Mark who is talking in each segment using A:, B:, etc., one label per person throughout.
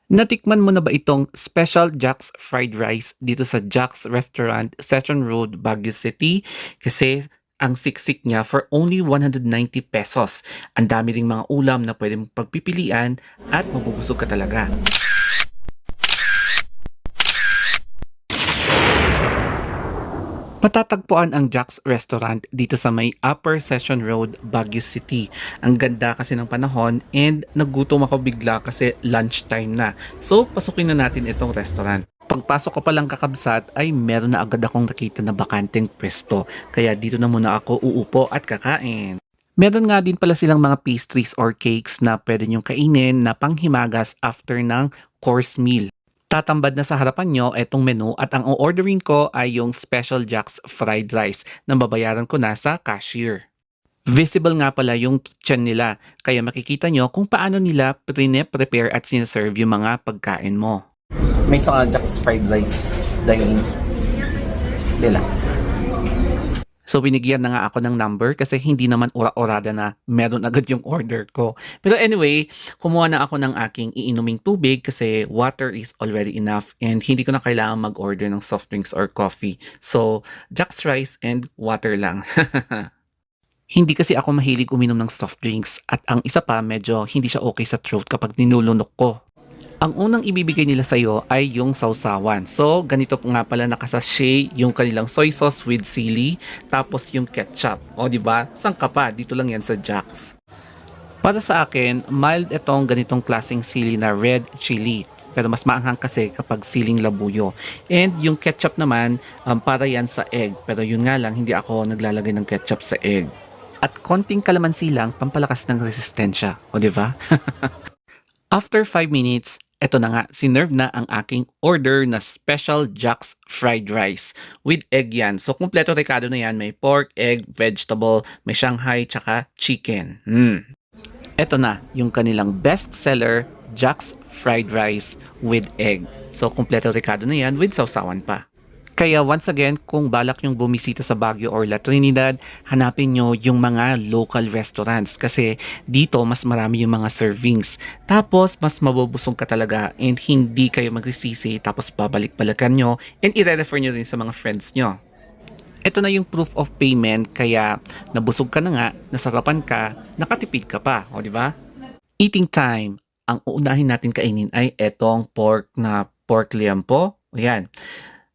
A: Natikman mo na ba itong Special Jack's Fried Rice dito sa Jack's Restaurant, Session Road, Baguio City? Kasi ang siksik niya for only 190 pesos. Ang dami ding mga ulam na pwedeng pagpipilian at mabubusog ka talaga. Matatagpuan ang Jack's Restaurant dito sa may Upper Session Road, Baguio City. Ang ganda kasi ng panahon and nagutom ako bigla kasi lunchtime na. So, pasukin na natin itong restaurant. Pagpasok ko palang kakabsat ay meron na agad akong nakita na bakanteng pwesto. Kaya dito na muna ako uupo at kakain. Meron nga din pala silang mga pastries or cakes na pwede nyong kainin na panghimagas after ng course meal. Tatambad na sa harapan nyo etong menu at ang o-ordering ko ay yung Special Jack's Fried Rice na babayaran ko na sa cashier. Visible nga pala yung kitchen nila kaya makikita nyo kung paano nila prepare at sinaserve yung mga pagkain mo. May sa Jack's Fried Rice dining. Dila. So binigyan na nga ako ng number kasi hindi naman ora-orada na meron agad yung order ko. Pero anyway, kumuha na ako ng aking iinuming tubig kasi water is already enough and hindi ko na kailangan mag-order ng soft drinks or coffee. So, Jack's Rice and water lang. Hindi kasi ako mahilig uminom ng soft drinks at ang isa pa medyo hindi siya okay sa throat kapag ninulunok ko. Ang unang ibibigay nila sa'yo ay yung sausawan. So, ganito po nga pala nakasashay yung kanilang soy sauce with sili, tapos yung ketchup. O, di ba? Saan ka pa? Dito lang yan sa Jack's. Para sa akin, mild itong ganitong klaseng sili na red chili. Pero mas maanghang kasi kapag siling labuyo. And yung ketchup naman, para yan sa egg. Pero yun nga lang, hindi ako naglalagay ng ketchup sa egg. At konting kalamansi lang, pampalakas ng resistensya. O, di ba? After 5 minutes, eto na nga, sinerve na ang aking order na Special Jack's Fried Rice with egg yan. So, kumpleto rekado na yan. May pork, egg, vegetable, may Shanghai, tsaka chicken. Eto na, yung kanilang best seller, Jack's Fried Rice with egg. So, kumpleto rekado na yan with sausawan pa. Kaya once again, kung balak yung bumisita sa Baguio or La Trinidad, hanapin nyo yung mga local restaurants kasi dito mas marami yung mga servings. Tapos mas mabubusog ka talaga and hindi kayo magsisisi tapos babalik-balikan nyo and i-refer nyo rin sa mga friends nyo. Ito na yung proof of payment kaya nabusog ka na nga, nasarapan ka, nakatipid ka pa, o di ba? Eating time. Ang uunahin natin kainin ay etong pork na pork liampo. Ayan.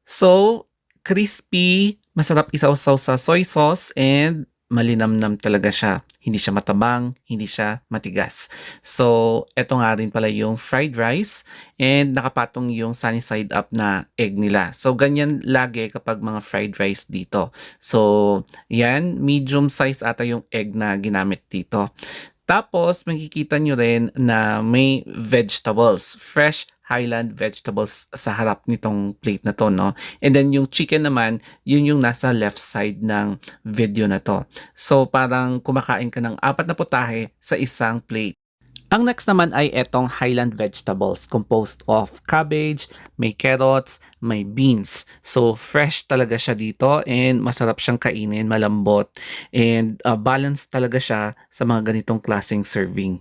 A: So, crispy, masarap isawsaw sa soy sauce and malinamnam talaga siya. Hindi siya matabang, hindi siya matigas. So, eto nga rin pala yung fried rice and nakapatong yung sunny side up na egg nila. So, ganyan lagi kapag mga fried rice dito. So, yan, medium size ata yung egg na ginamit dito. Tapos, makikita nyo rin na may vegetables, fresh Highland vegetables sa harap nitong plate na to, no? And then yung chicken naman, yun yung nasa left side ng video na to. So, parang kumakain ka ng 4 na putahe sa isang plate. Ang next naman ay etong Highland vegetables composed of cabbage, may carrots, may beans. So fresh talaga siya dito and masarap siyang kainin, malambot and balanced talaga siya sa mga ganitong klaseng serving.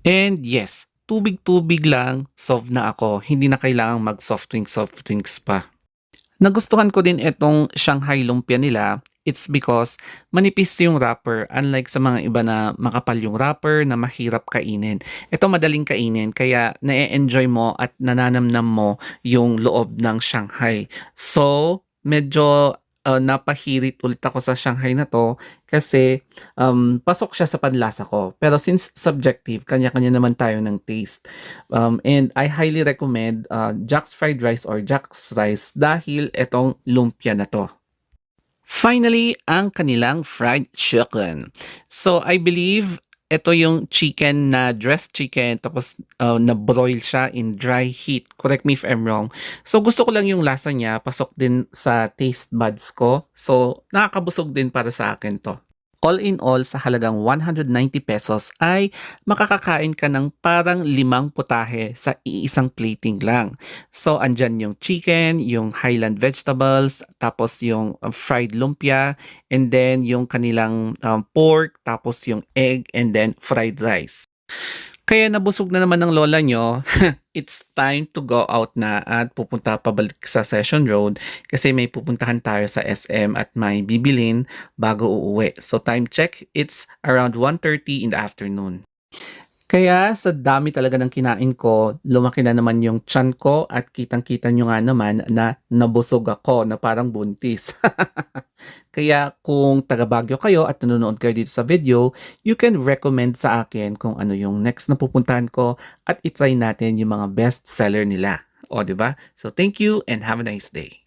A: And yes, tubig-tubig lang, solve na ako. Hindi na kailangang mag-soft drinks pa. Nagustuhan ko din itong Shanghai lumpia nila. It's because manipis yung wrapper unlike sa mga iba na makapal yung wrapper na mahirap kainin. Ito madaling kainin kaya na-enjoy mo at nananamnam mo yung loob ng Shanghai. So, medyo napahirit ulit ako sa Shanghai na to kasi pasok siya sa panlasa ko. Pero since subjective, kanya-kanya naman tayo ng taste. And I highly recommend Jack's Fried Rice or Jack's Rice dahil etong lumpia na to. Finally, ang kanilang fried chicken. So, I believe ito yung chicken na dressed chicken tapos na-broil siya in dry heat. Correct me if I'm wrong. So, gusto ko lang yung lasa niya. Pasok din sa taste buds ko. So, nakakabusog din para sa akin to. All in all, sa halagang 190 pesos ay makakakain ka ng parang 5 putahe sa iisang plating lang. So, andyan yung chicken, yung Highland vegetables, tapos yung fried lumpia, and then yung kanilang pork, tapos yung egg, and then fried rice. Kaya nabusog na naman ng lola nyo, it's time to go out na at pupunta pabalik sa Session Road kasi may pupuntahan tayo sa SM at may bibilin bago uuwi. So time check, it's around 1:30 in the afternoon. Kaya sa dami talaga ng kinain ko, lumaki na naman yung tiyan ko at kitang-kita nyo nga naman na nabusog ako na parang buntis. Kaya kung taga Baguio kayo at nanonood kayo dito sa video, you can recommend sa akin kung ano yung next na pupuntahan ko at itry natin yung mga best seller nila. O, di ba? So thank you and have a nice day.